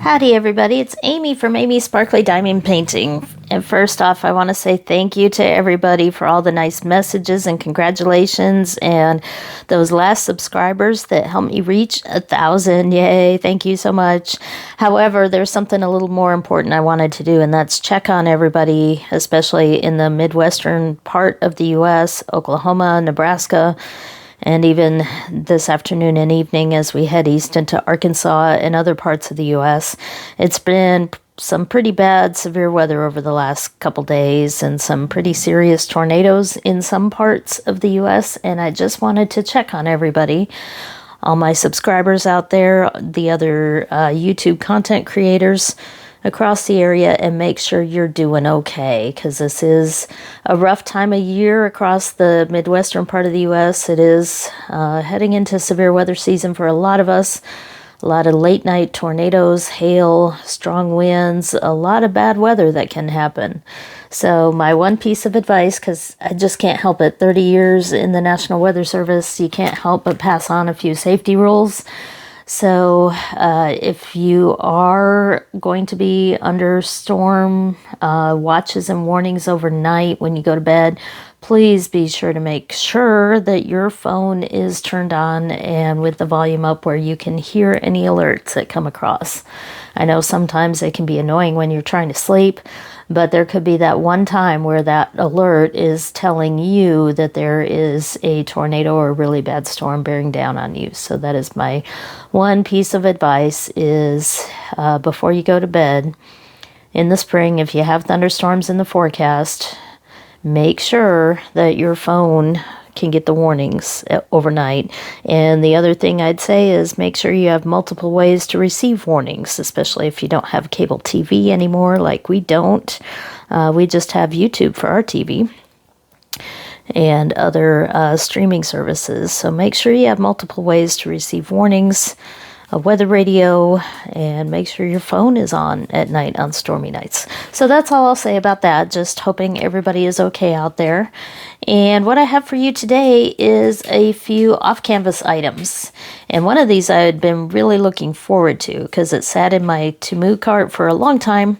Howdy everybody, it's Amy from Amy's Sparkly Diamond Painting. And first off, I want to say thank you to everybody for all the nice messages and congratulations and those last subscribers that helped me reach 1,000. Yay, thank you so much. However, there's something a little more important I wanted to do, and that's check on everybody, especially in the Midwestern part of the U.S., Oklahoma, Nebraska, and even this afternoon and evening as we head east into Arkansas and other parts of the U.S. It's been some pretty bad, severe weather over the last couple days and some pretty serious tornadoes in some parts of the U.S. And I just wanted to check on everybody, all my subscribers out there, the other YouTube content creators across the area, and make sure you're doing okay, because this is a rough time of year across the Midwestern part of the U.S. It is heading into severe weather season for a lot of us. A lot of late night tornadoes, hail, strong winds, a lot of bad weather that can happen. So my one piece of advice, because I just can't help it, 30 years in the National Weather Service, you can't help but pass on a few safety rules. So if you are going to be under storm watches and warnings overnight when you go to bed, please be sure to make sure that your phone is turned on and with the volume up where you can hear any alerts that come across. I know sometimes it can be annoying when you're trying to sleep, but there could be that one time where that alert is telling you that there is a tornado or a really bad storm bearing down on you. So that is my one piece of advice is before you go to bed in the spring, if you have thunderstorms in the forecast, make sure that your phone can get the warnings overnight. And the other thing I'd say is make sure you have multiple ways to receive warnings, especially if you don't have cable TV anymore, like we don't. We just have YouTube for our TV and other streaming services. So make sure you have multiple ways to receive warnings, a weather radio, and make sure your phone is on at night on stormy nights. So that's all I'll say about that. Just hoping everybody is okay out there. And what I have for you today is a few off-canvas items. And one of these I had been really looking forward to because it sat in my to-move cart for a long time.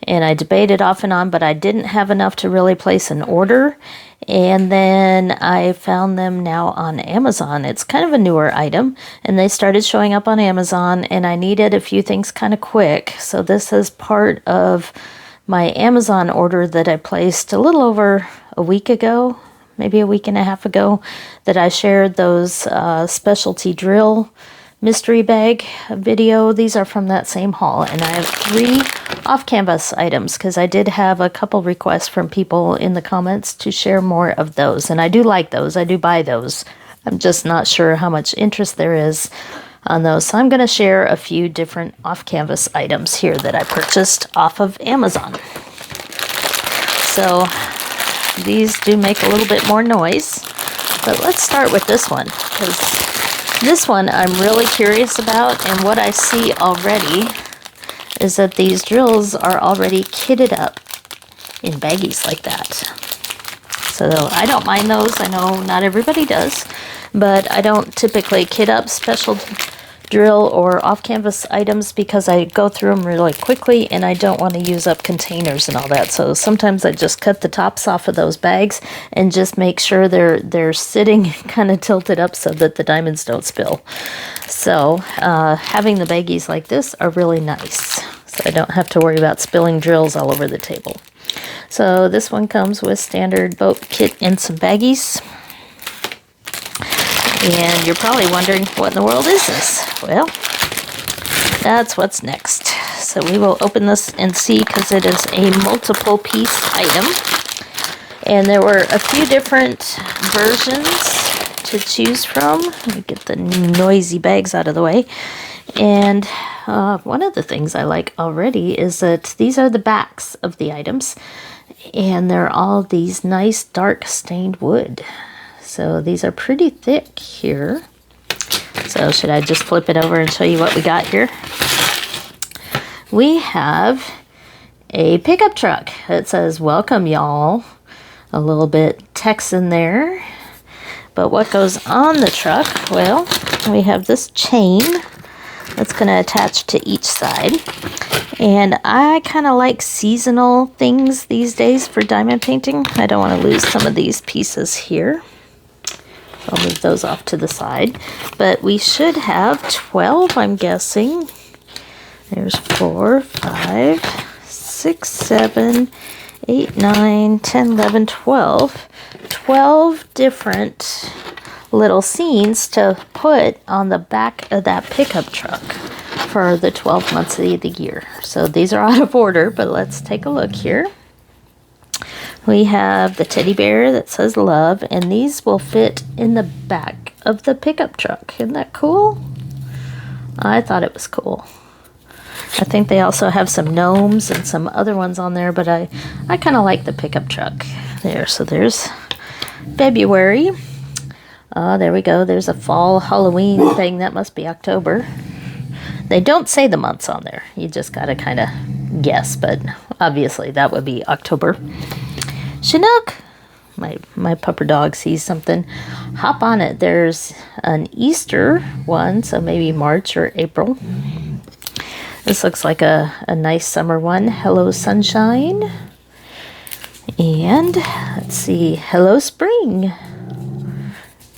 And I debated off and on, but I didn't have enough to really place an order. And then I found them now on Amazon. It's kind of a newer item, and they started showing up on Amazon, and I needed a few things kind of quick. So this is part of my Amazon order that I placed a little over a week ago, maybe a week and a half ago, that I shared those specialty drill mystery bag video. These are from that same haul, and I have 3 off-canvas items because I did have a couple requests from people in the comments to share more of those, and I do like those. I do buy those. I'm just not sure how much interest there is on those, so I'm going to share a few different off-canvas items here that I purchased off of Amazon. So these do make a little bit more noise, but let's start with this one, because this one I'm really curious about, and what I see already is that these drills are already kitted up in baggies like that. So I don't mind those. I know not everybody does, but I don't typically kit up special drill or off-canvas items because I go through them really quickly and I don't want to use up containers and all that. So sometimes I just cut the tops off of those bags and just make sure they're sitting kind of tilted up so that the diamonds don't spill. So having the baggies like this are really nice. So I don't have to worry about spilling drills all over the table. So this one comes with standard boat kit and some baggies. And you're probably wondering, what in the world is this? Well, that's what's next. So we will open this and see, because it is a multiple piece item. And there were a few different versions to choose from. Let me get the noisy bags out of the way. And one of the things I like already is that these are the backs of the items. And they're all these nice dark stained wood. So these are pretty thick here. So should I just flip it over and show you what we got here? We have a pickup truck that says, "Welcome, y'all." A little bit Texan there. But what goes on the truck? Well, we have this chain that's going to attach to each side. And I kind of like seasonal things these days for diamond painting. I don't want to lose some of these pieces here. So I'll move those off to the side. But we should have 12, I'm guessing. There's 4, 5, 6, 7, 8, 9, 10, 11, 12. 12 different little scenes to put on the back of that pickup truck for the 12 months of the year. So these are out of order, but let's take a look here. We have the teddy bear that says love, and these will fit in the back of the pickup truck. Isn't that cool? I thought it was cool. I think they also have some gnomes and some other ones on there, but I kind of like the pickup truck there. So there's February. There we go. There's a fall Halloween thing. That must be October. They don't say the months on there. You just got to kind of guess, but obviously that would be October. Chinook. My pupper dog sees something. Hop on it. There's an Easter one, so maybe March or April. This looks like a nice summer one. Hello, sunshine. And let's see. Hello, spring.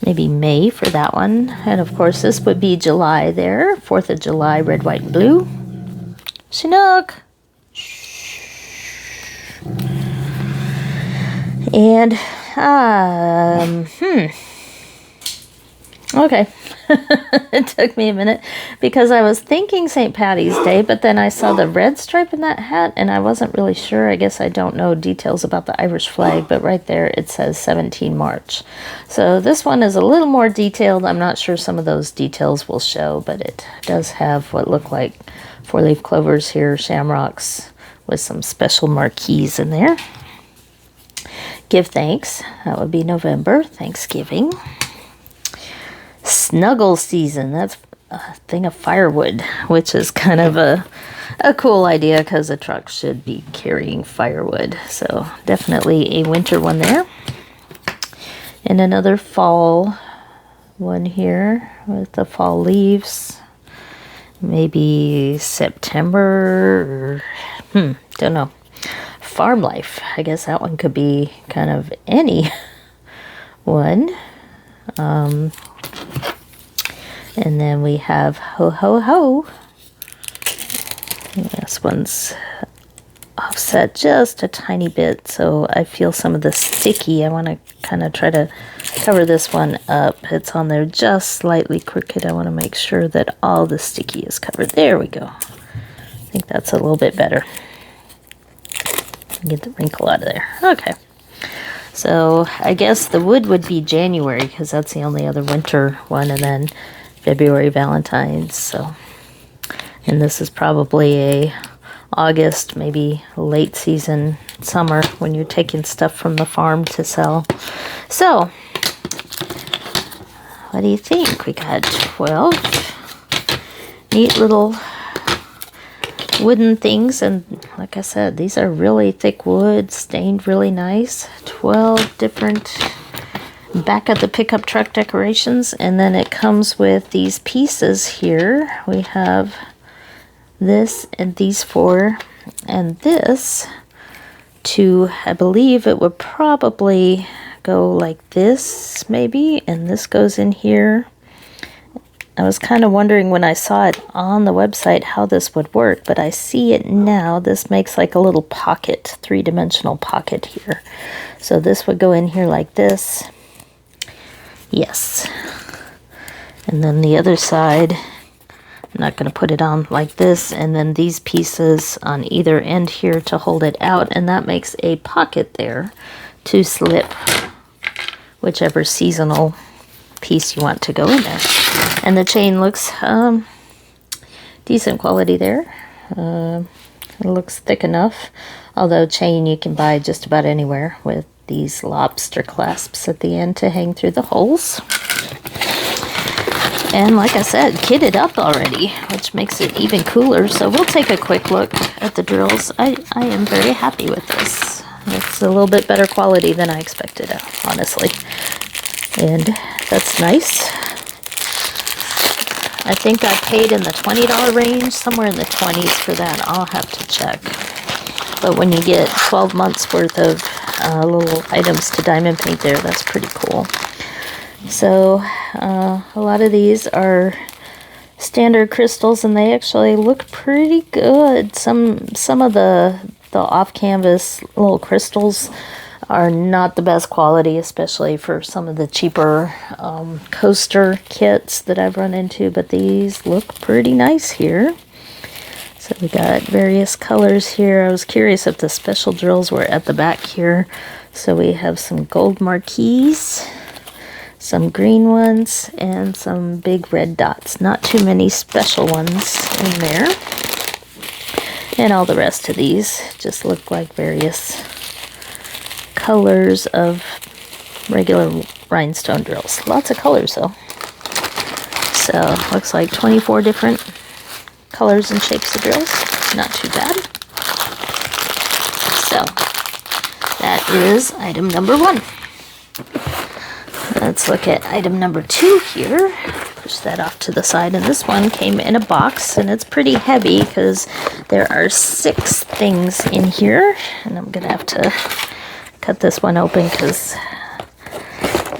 Maybe May for that one. And of course, this would be July there. 4th of July, red, white, and blue. Chinook. And, okay. It took me a minute because I was thinking St. Patty's Day, but then I saw the red stripe in that hat and I wasn't really sure. I guess I don't know details about the Irish flag, but right there it says 17 March. So this one is a little more detailed. I'm not sure some of those details will show, but it does have what look like 4-leaf clovers here, shamrocks with some special marquees in there. Give thanks. That would be November, Thanksgiving. Snuggle season. That's a thing of firewood, which is kind of a cool idea because a truck should be carrying firewood. So definitely a winter one there. And another fall one here with the fall leaves. Maybe September or, don't know. Farm life. I guess that one could be kind of any one. And then we have Ho Ho Ho. This one's offset just a tiny bit, so I feel some of the sticky. I want to kind of try to cover this one up. It's on there just slightly crooked. I want to make sure that all the sticky is covered. There we go. I think that's a little bit better. Get the wrinkle out of there. Okay. So I guess the wood would be January because that's the only other winter one, and then February Valentine's. So, and this is probably a August, maybe late season summer when you're taking stuff from the farm to sell. So, what do you think? We got 12 neat little wooden things, and like I said, these are really thick wood, stained really nice. 12 different back of the pickup truck decorations, and then it comes with these pieces here. We have this and these 4 and this to, I believe it would probably go like this maybe, and this goes in here. I was kind of wondering when I saw it on the website how this would work, but I see it now. This makes like a little pocket, 3-dimensional pocket here. So this would go in here like this. Yes. And then the other side, I'm not going to put it on like this, and then these pieces on either end here to hold it out, and that makes a pocket there to slip whichever seasonal piece you want to go in there. And the chain looks decent quality there. It looks thick enough, although chain you can buy just about anywhere with these lobster clasps at the end to hang through the holes. And like I said, kitted up already, which makes it even cooler. So we'll take a quick look at the drills. I am very happy with this. It's a little bit better quality than I expected, honestly. And that's nice. I think I paid in the $20 range, somewhere in the 20s for that. I'll have to check. But when you get 12 months worth of little items to diamond paint there, that's pretty cool. So a lot of these are standard crystals, and they actually look pretty good. Some of the off-canvas little crystals are not the best quality, especially for some of the cheaper coaster kits that I've run into, but these look pretty nice here. So we got various colors here. I was curious if the special drills were at the back here. So we have some gold marquees, some green ones, and some big red dots. Not too many special ones in there. And all the rest of these just look like various colors of regular rhinestone drills. Lots of colors though. So looks like 24 different colors and shapes of drills. Not too bad. So that is item number 1. Let's look at item number 2 here. Push that off to the side, and this one came in a box, and it's pretty heavy because there are 6 things in here, and I'm gonna have to cut this one open because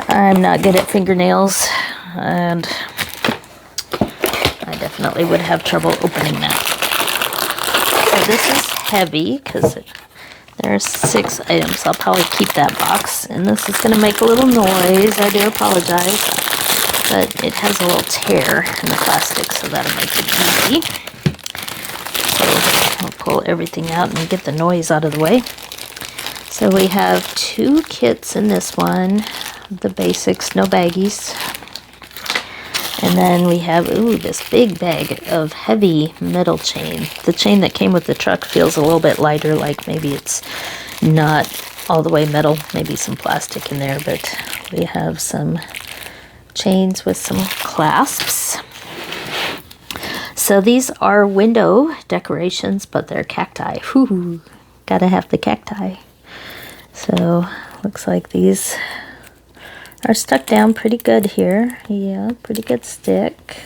I'm not good at fingernails, and I definitely would have trouble opening that. So this is heavy because there are 6 items. I'll probably keep that box, and this is going to make a little noise. I do apologize, but it has a little tear in the plastic, so that'll make it easy. So I'll pull everything out and get the noise out of the way. So we have 2 kits in this one, the basics, no baggies. And then we have, ooh, this big bag of heavy metal chain. The chain that came with the truck feels a little bit lighter, like maybe it's not all the way metal, maybe some plastic in there, but we have some chains with some clasps. So these are window decorations, but they're cacti. Whoo, gotta have the cacti. So looks like these are stuck down pretty good here. Yeah, pretty good stick.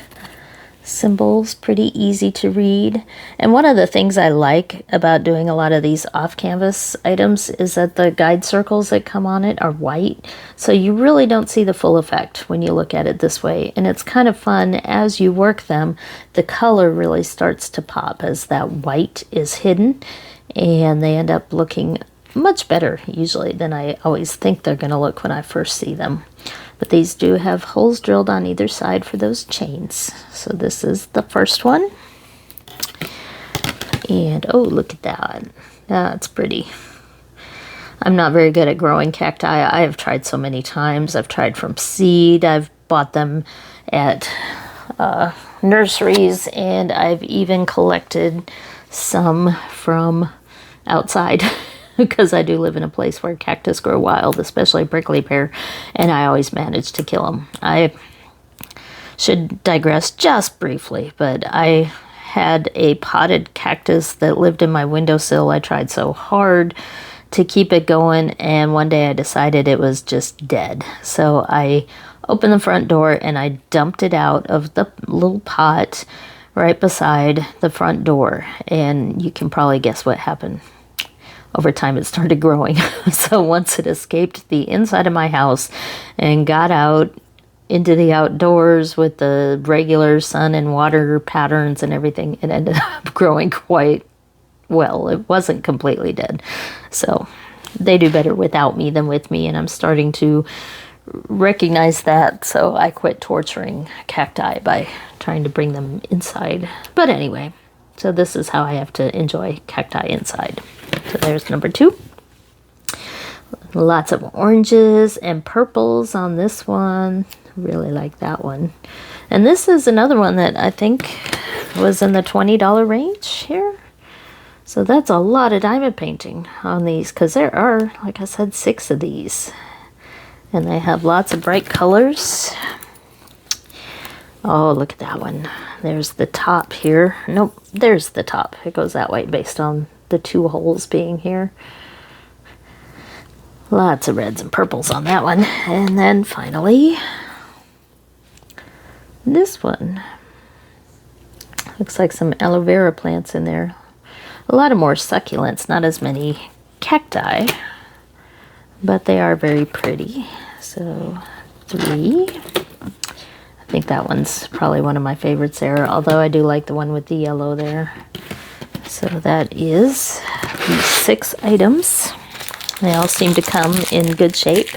Symbols, pretty easy to read. And one of the things I like about doing a lot of these off-canvas items is that the guide circles that come on it are white. So you really don't see the full effect when you look at it this way. And it's kind of fun as you work them, the color really starts to pop as that white is hidden. And they end up looking much better usually than I always think they're going to look when I first see them. But these do have holes drilled on either side for those chains. So this is the first one. And oh, look at that. That's pretty. I'm not very good at growing cacti. I have tried so many times. I've tried from seed. I've bought them at nurseries, and I've even collected some from outside. Because I do live in a place where cactus grow wild, especially prickly pear, and I always manage to kill them. I should digress just briefly, but I had a potted cactus that lived in my windowsill. I tried so hard to keep it going, and one day I decided it was just dead. So I opened the front door and I dumped it out of the little pot right beside the front door, and you can probably guess what happened. Over time, it started growing. So once it escaped the inside of my house and got out into the outdoors with the regular sun and water patterns and everything, it ended up growing quite well. It wasn't completely dead. So they do better without me than with me, and I'm starting to recognize that. So I quit torturing cacti by trying to bring them inside. But anyway, so this is how I have to enjoy cacti inside. So there's number 2. Lots of oranges and purples on this one. Really like that one. And this is another one that I think was in the $20 range here. So that's a lot of diamond painting on these, because there are, like I said, 6 of these. And they have lots of bright colors. Oh, look at that one. There's the top here. Nope, there's the top. It goes that way based on the 2 holes being here. Lots of reds and purples on that one. And then finally, this one. Looks like some aloe vera plants in there. A lot of more succulents, not as many cacti, but they are very pretty. So 3. I think that one's probably one of my favorites there, although I do like the one with the yellow there. So that is the 6 items. They all seem to come in good shape.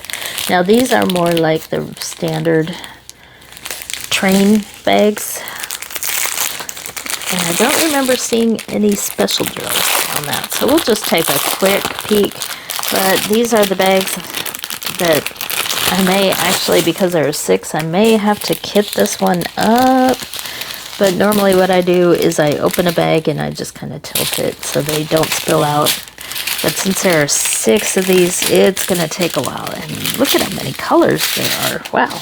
Now these are more like the standard train bags. And I don't remember seeing any special drills on that. So we'll just take a quick peek. But these are the bags that I may actually, because there are 6, I may have to kit this one up. But normally what I do is I open a bag and I just kind of tilt it so they don't spill out. But since there are 6 of these, it's going to take a while. And look at how many colors there are. Wow.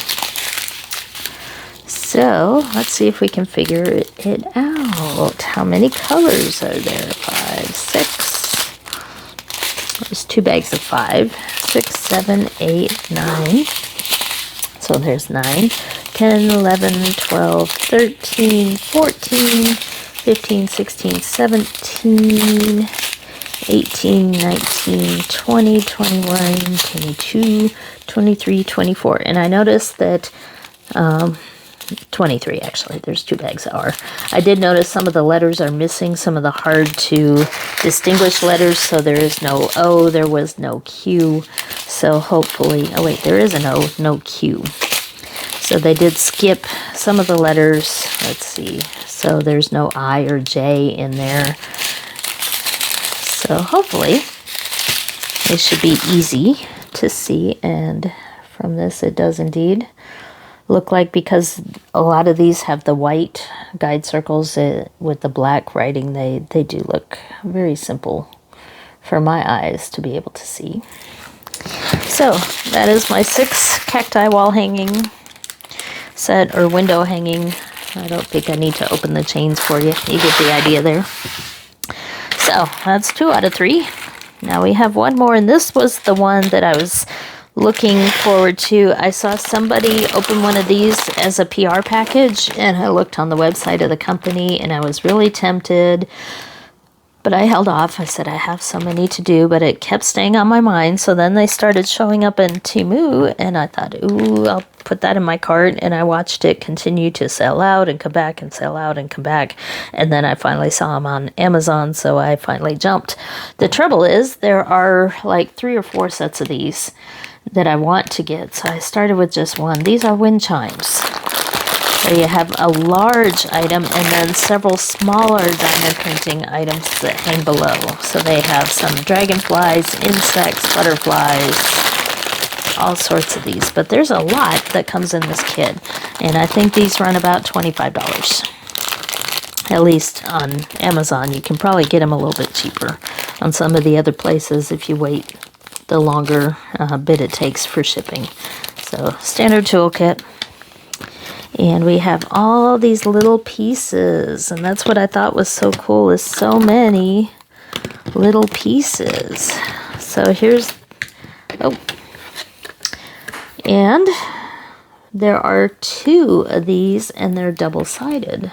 So let's see if we can figure it out. How many colors are there? 5, 6. There's 2 bags of 5. 6, 7, 8, 9. So there's 9. 10, 11, 12, 13, 14, 15, 16, 17, 18, 19, 20, 21, 22, 23, 24. And I noticed that 23 actually. There's 2 bags that are. I did notice some of the letters are missing, some of the hard to distinguish letters. So there is no O, there was no Q. So hopefully, oh wait, there is an O, no Q. So they did skip some of the letters. Let's see. So there's no I or J in there. So hopefully it should be easy to see. And from this, it does indeed look like, because a lot of these have the white guide circles with the black writing, they do look very simple for my eyes to be able to see. So that is my 6 cacti wall hanging set, or window hanging. I don't think I need to open the chains for you. You get the idea there. So that's 2 out of 3. Now we have one more, and this was the one that I was looking forward to. I saw somebody open one of these as a PR package, and I looked on the website of the company and I was really tempted, but I held off. I said, I have so many to do, but it kept staying on my mind. So then they started showing up in Temu, and I thought, ooh, I'll put that in my cart. And I watched it continue to sell out and come back and sell out and come back. And then I finally saw them on Amazon, so I finally jumped. The trouble is there are like 3 or 4 sets of these that I want to get. So I started with just one. These are wind chimes. So you have a large item and then several smaller diamond printing items that hang below. So they have some dragonflies, insects, butterflies, all sorts of these. But there's a lot that comes in this kit. And I think these run about $25. At least on Amazon. You can probably get them a little bit cheaper on some of the other places if you wait the longer bit it takes for shipping. So standard toolkit. And we have all these little pieces, and that's what I thought was so cool, is so many little pieces. So here's, oh, and there are 2 of these, and they're double-sided.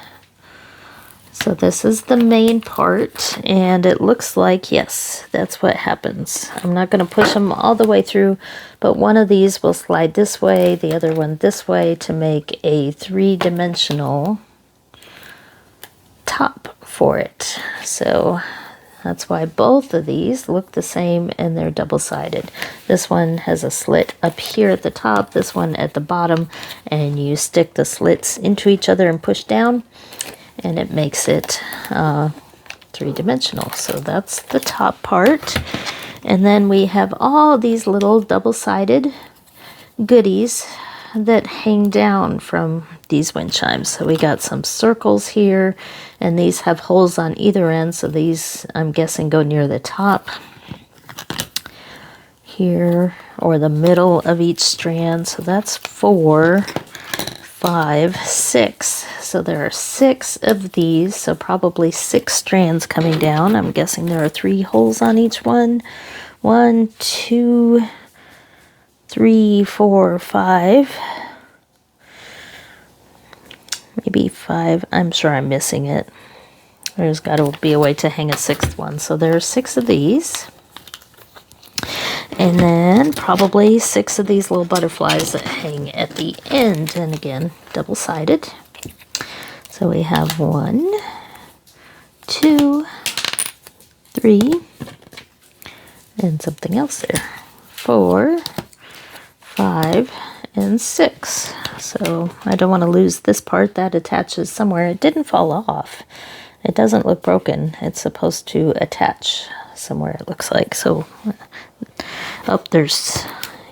So this is the main part, and it looks like, yes, that's what happens. I'm not going to push them all the way through, but one of these will slide this way, the other one this way, to make a 3-dimensional top for it. So that's why both of these look the same, and they're double-sided. This one has a slit up here at the top, this one at the bottom, and you stick the slits into each other and push down, and it makes it 3-dimensional. So that's the top part. And then we have all these little double-sided goodies that hang down from these wind chimes. So we got some circles here, and these have holes on either end. So these, I'm guessing, go near the top here, or the middle of each strand. So that's 4, 5, 6. So there are 6 of these, so probably 6 strands coming down. I'm guessing there are 3 holes on each one. 1, 2, 3, 4, 5. Maybe 5. I'm sure I'm missing it. There's got to be a way to hang a 6th one. So there are 6 of these. And then probably 6 of these little butterflies that hang at the end. And again, double-sided. So we have 1, 2, 3, and something else there. 4, 5, and 6. So I don't want to lose this part that attaches somewhere. It didn't fall off. It doesn't look broken. It's supposed to attach somewhere, it looks like. So there's,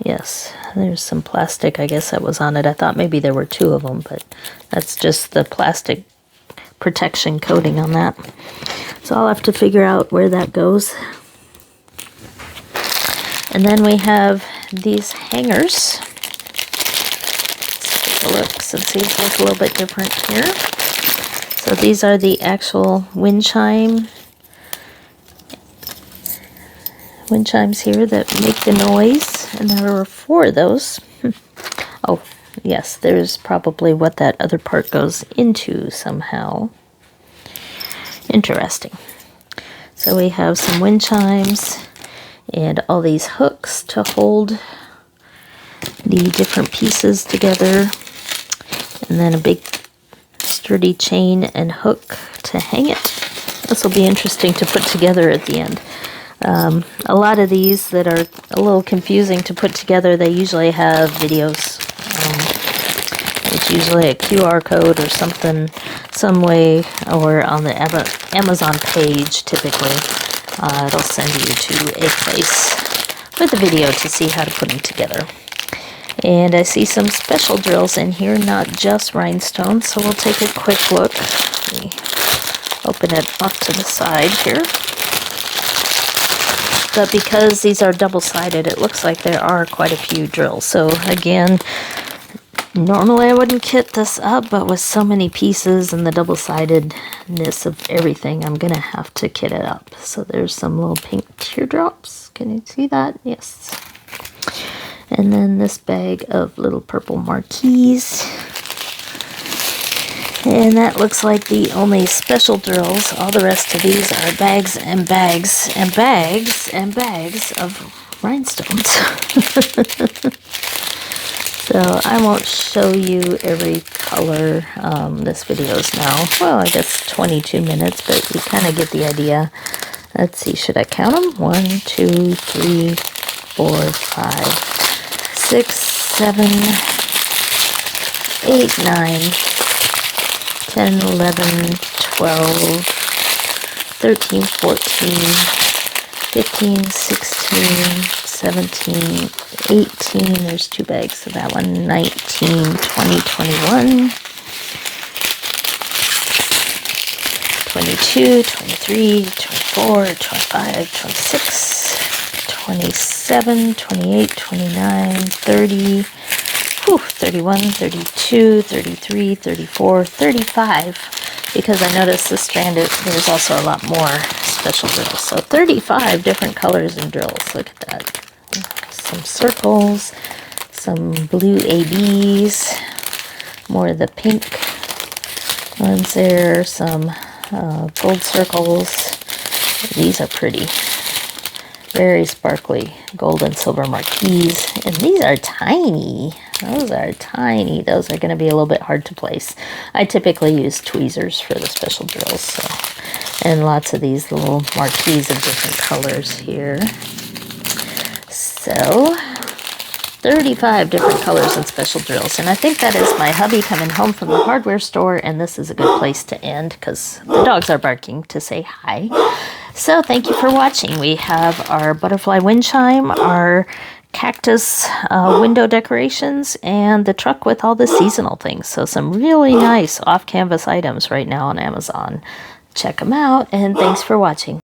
yes, there's some plastic, I guess, that was on it. I thought maybe there were 2 of them, but that's just the plastic protection coating on that. So I'll have to figure out where that goes. And then we have these hangers. Let's take a look since these look a little bit different here. So these are the actual wind chimes here that make the noise, and there are 4 of those. Oh, yes, there's probably what that other part goes into somehow. Interesting. So we have some wind chimes and all these hooks to hold the different pieces together, and then a big sturdy chain and hook to hang it. This will be interesting to put together at the end. A lot of these that are a little confusing to put together, they usually have videos. It's usually a QR code or something, some way, or on the Amazon page typically. It'll send you to a place with a video to see how to put them together. And I see some special drills in here, not just rhinestones, so we'll take a quick look. Let me open it off to the side here. But because these are double-sided, it looks like there are quite a few drills. So again, normally I wouldn't kit this up, but with so many pieces and the double-sidedness of everything, I'm going to have to kit it up. So there's some little pink teardrops. Can you see that? Yes. And then this bag of little purple marquees. And that looks like the only special drills. All the rest of these are bags and bags and bags and bags of rhinestones. So I won't show you every color. This video is now, well, I guess 22 minutes, but you kind of get the idea. Let's see, should I count them? 1, 2, 3, 4, 5, 6, 7, 8, 9, 10, 11, 12, 13, 14, 15, 16, 17, 18, there's 2 bags of that one, 19, 20, 21, 22, 23, 24, 25, 26, 27, 28, 29, 30, 31, 32, 33, 34, 35, because I noticed this strand, there's also a lot more special drills. So 35 different colors and drills. Look at that. Some circles, some blue ABs, more of the pink ones there, some gold circles. These are pretty. Very sparkly gold and silver marquees. And these are tiny. Those are tiny. Those are going to be a little bit hard to place. I typically use tweezers for the special drills. So. And lots of these little marquees of different colors here. So, 35 different colors and special drills. And I think that is my hubby coming home from the hardware store. And this is a good place to end because the dogs are barking to say hi. So thank you for watching. We have our butterfly wind chime, our cactus window decorations, and the truck with all the seasonal things. So some really nice off-canvas items right now on Amazon. Check them out, and thanks for watching.